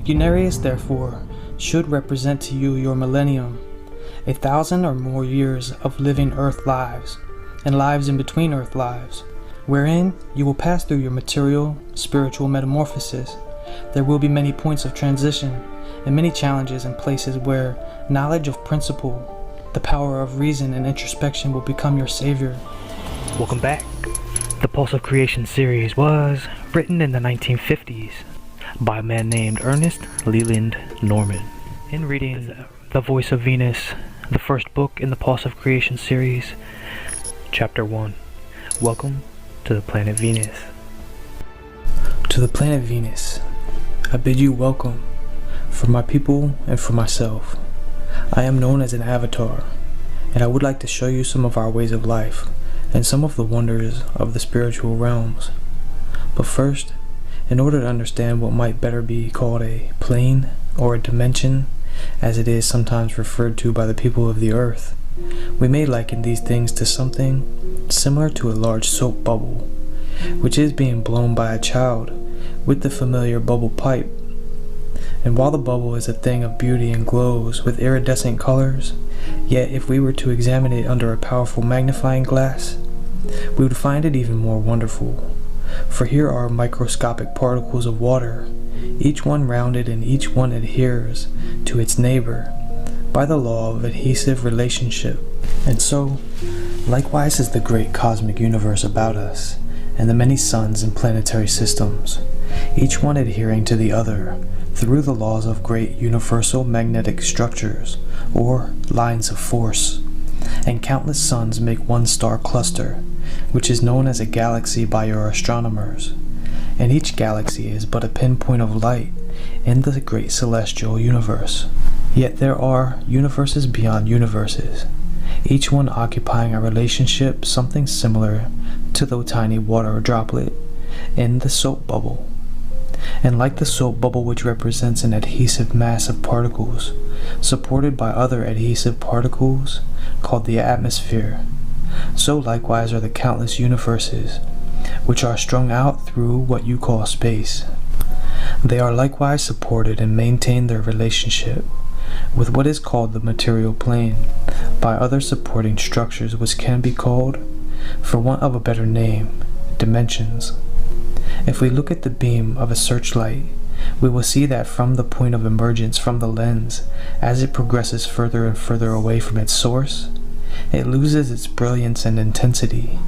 Unarius, therefore, should represent to you your millennium, 1,000 or more years of living earth lives, and lives in between earth lives, wherein you will pass through your material, spiritual metamorphosis. There will be many points of transition, and many challenges and places where knowledge of principle, the power of reason and introspection will become your savior. Welcome back. The Pulse of Creation series was written in the 1950s by a man named Ernest Norman. In reading The Voice of Venus, the first book in the Pulse of Creation series, Chapter 1. Welcome to the planet Venus. To the planet Venus, I bid you welcome, for my people and for myself. I am known as an avatar, and I would like to show you some of our ways of life and some of the wonders of the spiritual realms. But first, in order to understand what might better be called a plane or a dimension, as it is sometimes referred to by the people of the earth, we may liken these things to something similar to a large soap bubble, which is being blown by a child with the familiar bubble pipe. And while the bubble is a thing of beauty and glows with iridescent colors, yet if we were to examine it under a powerful magnifying glass, we would find it even more wonderful. For here are microscopic particles of water, each one rounded and each one adheres to its neighbor by the law of adhesive relationship. And so, likewise is the great cosmic universe about us, and the many suns and planetary systems, each one adhering to the other through the laws of great universal magnetic structures, or lines of force. And countless suns make one star cluster, which is known as a galaxy by your astronomers. And each galaxy is but a pinpoint of light in the great celestial universe. Yet there are universes beyond universes, each one occupying a relationship something similar to the tiny water droplet in the soap bubble. And like the soap bubble, which represents an adhesive mass of particles supported by other adhesive particles called the atmosphere, so likewise are the countless universes which are strung out through what you call space. They are likewise supported and maintain their relationship with what is called the material plane by other supporting structures which can be called, for want of a better name, dimensions. If we look at the beam of a searchlight, we will see that from the point of emergence from the lens, as it progresses further and further away from its source, it loses its brilliance and intensity.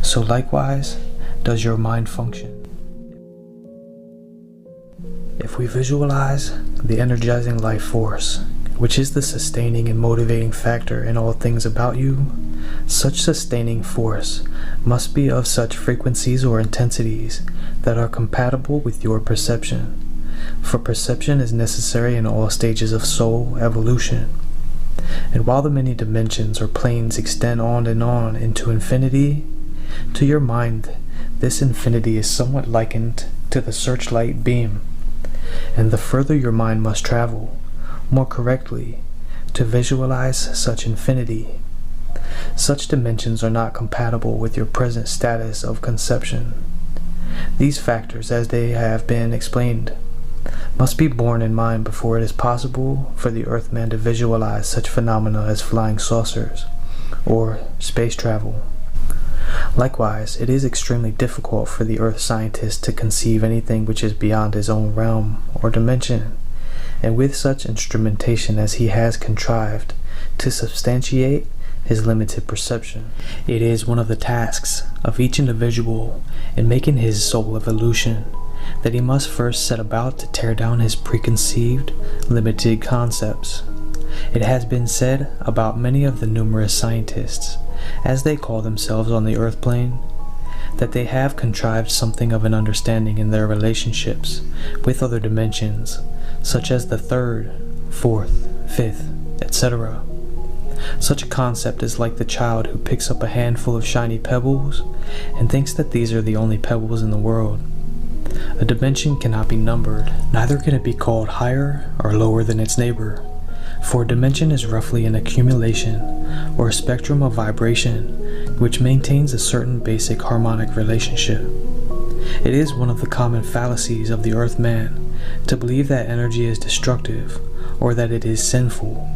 So likewise does your mind function. If we visualize the energizing life force, which is the sustaining and motivating factor in all things about you, such sustaining force must be of such frequencies or intensities that are compatible with your perception. For perception is necessary in all stages of soul evolution. And while the many dimensions or planes extend on and on into infinity, to your mind this infinity is somewhat likened to the searchlight beam. And the further your mind must travel, more correctly, to visualize such infinity. Such dimensions are not compatible with your present status of conception. These factors, as they have been explained, must be borne in mind before it is possible for the Earthman to visualize such phenomena as flying saucers or space travel. Likewise, it is extremely difficult for the Earth scientist to conceive anything which is beyond his own realm or dimension, and with such instrumentation as he has contrived to substantiate his limited perception, it is one of the tasks of each individual in making his soul evolution that he must first set about to tear down his preconceived, limited concepts. It has been said about many of the numerous scientists, as they call themselves on the earth plane, that they have contrived something of an understanding in their relationships with other dimensions, such as the third, fourth, fifth, etc. Such a concept is like the child who picks up a handful of shiny pebbles and thinks that these are the only pebbles in the world. A dimension cannot be numbered, neither can it be called higher or lower than its neighbor, for a dimension is roughly an accumulation or a spectrum of vibration which maintains a certain basic harmonic relationship. It is one of the common fallacies of the Earth man to believe that energy is destructive or that it is sinful.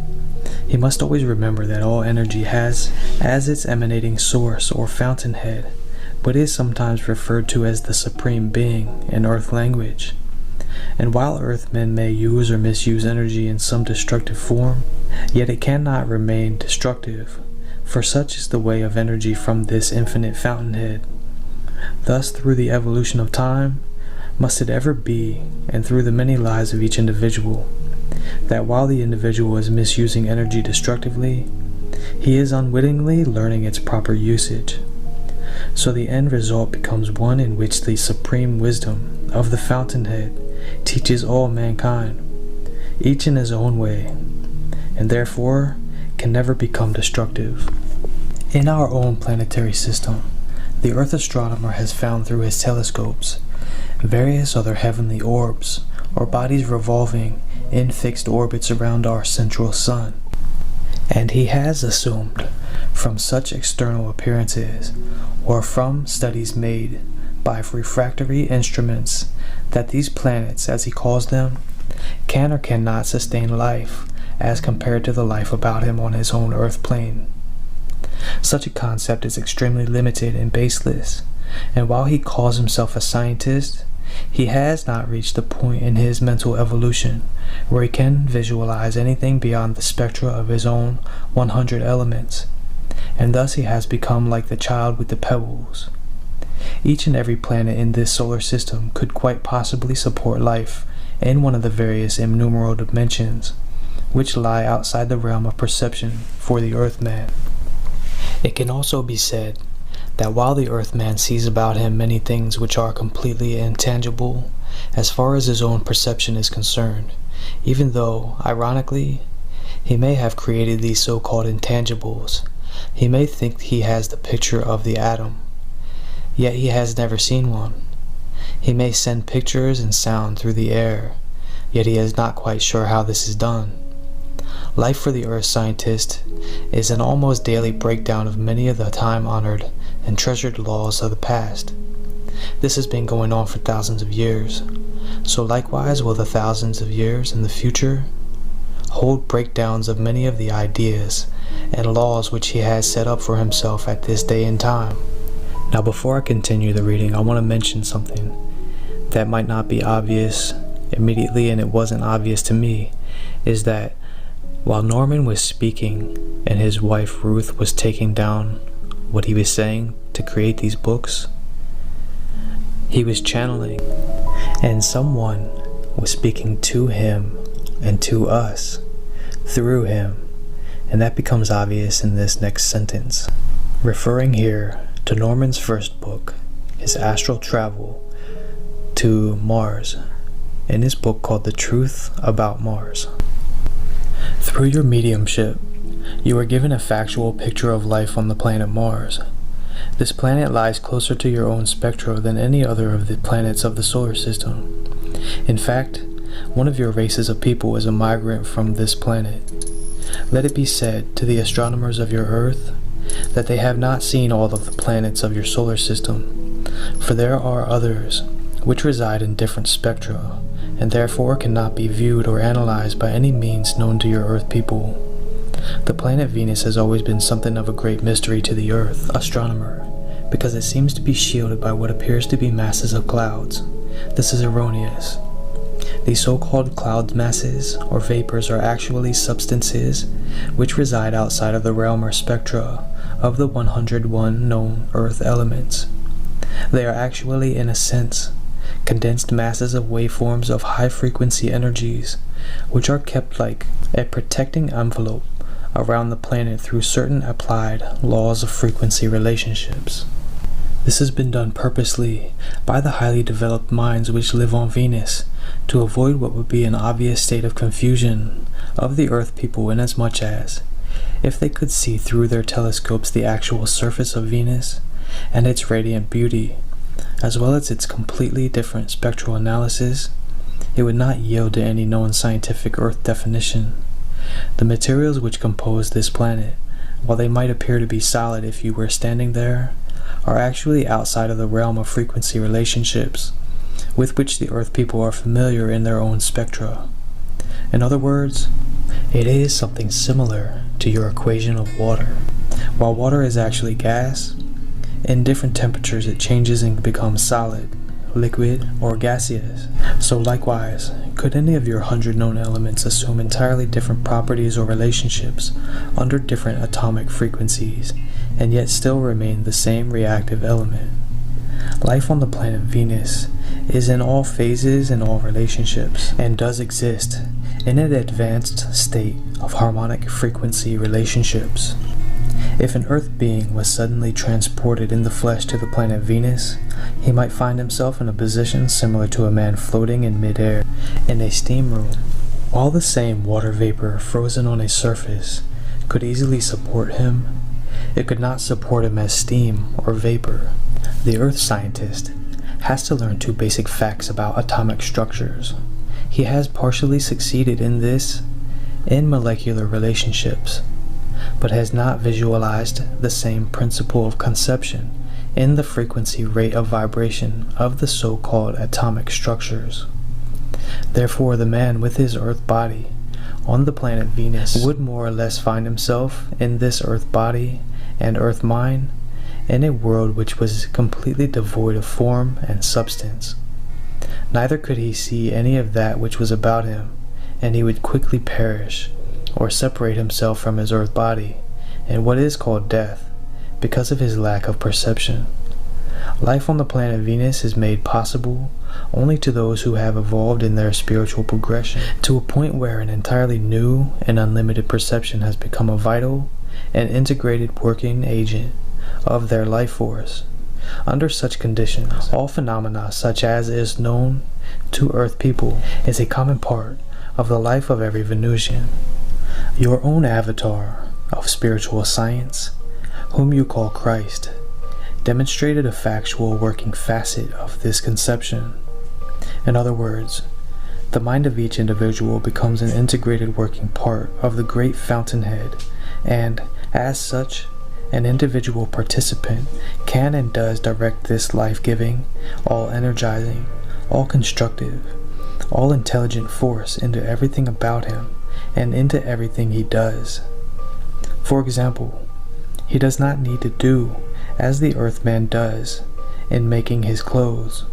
He must always remember that all energy has as its emanating source or fountainhead what is sometimes referred to as the Supreme Being in Earth language. And while Earthmen may use or misuse energy in some destructive form, yet it cannot remain destructive, for such is the way of energy from this infinite fountainhead. Thus, through the evolution of time, must it ever be, and through the many lives of each individual, that while the individual is misusing energy destructively, he is unwittingly learning its proper usage. So the end result becomes one in which the supreme wisdom of the fountainhead teaches all mankind, each in his own way, and therefore can never become destructive. In our own planetary system, the Earth astronomer has found through his telescopes various other heavenly orbs or bodies revolving in fixed orbits around our central sun, and he has assumed from such external appearances or from studies made by refractory instruments that these planets, as he calls them, can or cannot sustain life as compared to the life about him on his own Earth plane. Such a concept is extremely limited and baseless, and while he calls himself a scientist, he has not reached the point in his mental evolution where he can visualize anything beyond the spectra of his own 100 elements, and thus he has become like the child with the pebbles. Each and every planet in this solar system could quite possibly support life in one of the various innumerable dimensions which lie outside the realm of perception for the Earthman. It can also be said that while the Earthman sees about him many things which are completely intangible as far as his own perception is concerned, even though, ironically, he may have created these so-called intangibles, he may think he has the picture of the atom, yet he has never seen one. He may send pictures and sound through the air, yet he is not quite sure how this is done. Life for the Earth scientist is an almost daily breakdown of many of the time-honored and treasured laws of the past. This has been going on for thousands of years, so likewise will the thousands of years in the future hold breakdowns of many of the ideas and laws which he has set up for himself at this day and time. Now, before I continue the reading, I want to mention something that might not be obvious immediately, and it wasn't obvious to me, is that while Norman was speaking and his wife Ruth was taking down what he was saying to create these books, he was channeling, and someone was speaking to him and to us through him, and that becomes obvious in this next sentence, referring here to Norman's first book, his astral travel to Mars, in his book called The Truth About Mars. Through your mediumship, you are given a factual picture of life on the planet Mars. This planet lies closer to your own spectra than any other of the planets of the solar system. In fact, one of your races of people is a migrant from this planet. Let it be said to the astronomers of your Earth that they have not seen all of the planets of your solar system, for there are others which reside in different spectra, and therefore cannot be viewed or analyzed by any means known to your Earth people. The planet Venus has always been something of a great mystery to the Earth astronomer, because it seems to be shielded by what appears to be masses of clouds. This is erroneous. These so-called cloud masses or vapors are actually substances which reside outside of the realm or spectra of the 101 known Earth elements. They are actually, in a sense, condensed masses of waveforms of high-frequency energies, which are kept like a protecting envelope around the planet through certain applied laws of frequency relationships. This has been done purposely by the highly developed minds which live on Venus to avoid what would be an obvious state of confusion of the Earth people, inasmuch as, if they could see through their telescopes the actual surface of Venus and its radiant beauty, as well as its completely different spectral analysis, it would not yield to any known scientific Earth definition. The materials which compose this planet, while they might appear to be solid if you were standing there, are actually outside of the realm of frequency relationships with which the Earth people are familiar in their own spectra. In other words, it is something similar to your equation of water. While water is actually gas, in different temperatures it changes and becomes solid, liquid, or gaseous. So likewise, could any of your 100 known elements assume entirely different properties or relationships under different atomic frequencies, and yet still remain the same reactive element? Life on the planet Venus is in all phases and all relationships, and does exist in an advanced state of harmonic frequency relationships. If an Earth being was suddenly transported in the flesh to the planet Venus, he might find himself in a position similar to a man floating in midair in a steam room. While the same water vapor frozen on a surface could easily support him, it could not support him as steam or vapor. The Earth scientist has to learn two basic facts about atomic structures. He has partially succeeded in this in molecular relationships, but has not visualized the same principle of conception in the frequency rate of vibration of the so-called atomic structures. Therefore, the man with his Earth body on the planet Venus would more or less find himself in this Earth body and Earth mind in a world which was completely devoid of form and substance. Neither could he see any of that which was about him, and he would quickly perish or separate himself from his Earth body in what is called death because of his lack of perception. Life on the planet Venus is made possible only to those who have evolved in their spiritual progression to a point where an entirely new and unlimited perception has become a vital and integrated working agent of their life force. Under such conditions, all phenomena such as is known to Earth people is a common part of the life of every Venusian. Your own avatar of spiritual science, whom you call Christ, demonstrated a factual working facet of this conception. In other words, the mind of each individual becomes an integrated working part of the great fountainhead, and, as such, an individual participant can and does direct this life-giving, all-energizing, all-constructive, all-intelligent force into everything about him and into everything he does. For example, he does not need to do as the Earthman does in making his clothes,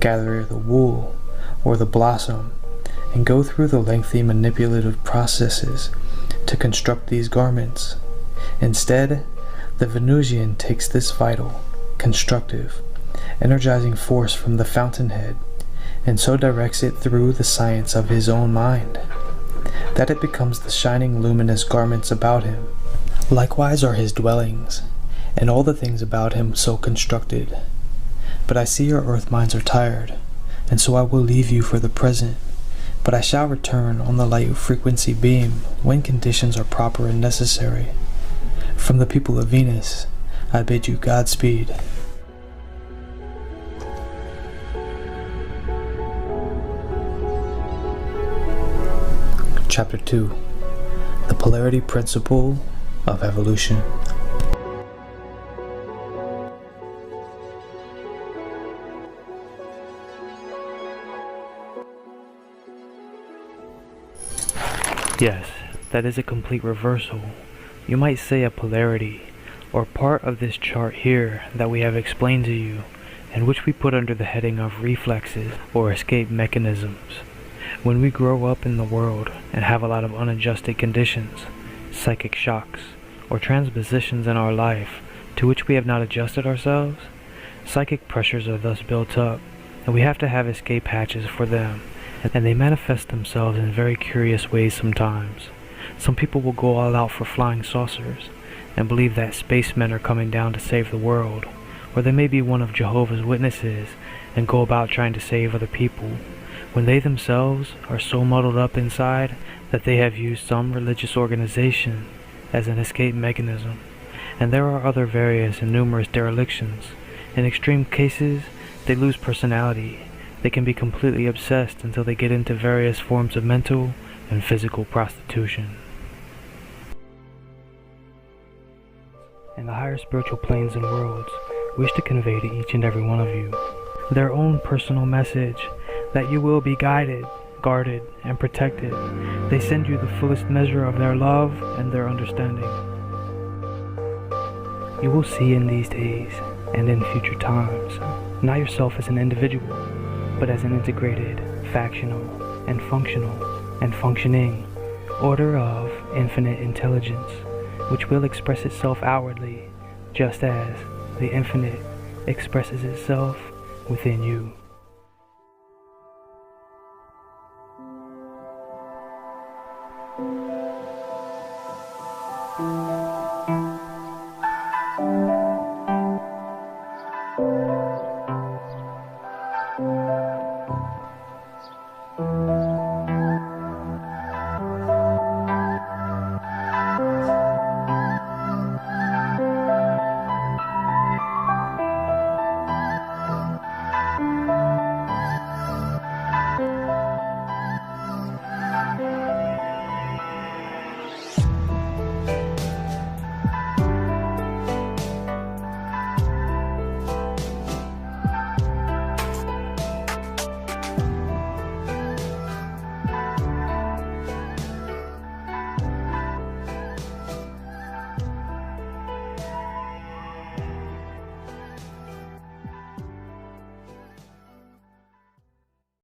gather the wool or the blossom, and go through the lengthy manipulative processes to construct these garments. Instead, the Venusian takes this vital, constructive, energizing force from the fountainhead, and so directs it through the science of his own mind, that it becomes the shining luminous garments about him. Likewise are his dwellings, and all the things about him so constructed. But I see your Earth minds are tired, and so I will leave you for the present, but I shall return on the light frequency beam when conditions are proper and necessary. From the people of Venus, I bid you Godspeed. Chapter 2. The Polarity Principle of Evolution. Yes, that is a complete reversal. You might say a polarity, or part of this chart here that we have explained to you, and which we put under the heading of reflexes or escape mechanisms. When we grow up in the world and have a lot of unadjusted conditions, psychic shocks, or transpositions in our life to which we have not adjusted ourselves, psychic pressures are thus built up, and we have to have escape hatches for them, and they manifest themselves in very curious ways sometimes. Some people will go all out for flying saucers and believe that spacemen are coming down to save the world, or they may be one of Jehovah's Witnesses and go about trying to save other people, when they themselves are so muddled up inside that they have used some religious organization as an escape mechanism. And there are other various and numerous derelictions. In extreme cases, they lose personality. They can be completely obsessed until they get into various forms of mental and physical prostitution. In the higher spiritual planes and worlds, wish to convey to each and every one of you their own personal message that you will be guided, guarded, and protected. They send you the fullest measure of their love and their understanding. You will see in these days and in future times, not yourself as an individual, but as an integrated, factional, and functioning order of infinite intelligence, which will express itself outwardly, just as the infinite expresses itself within you.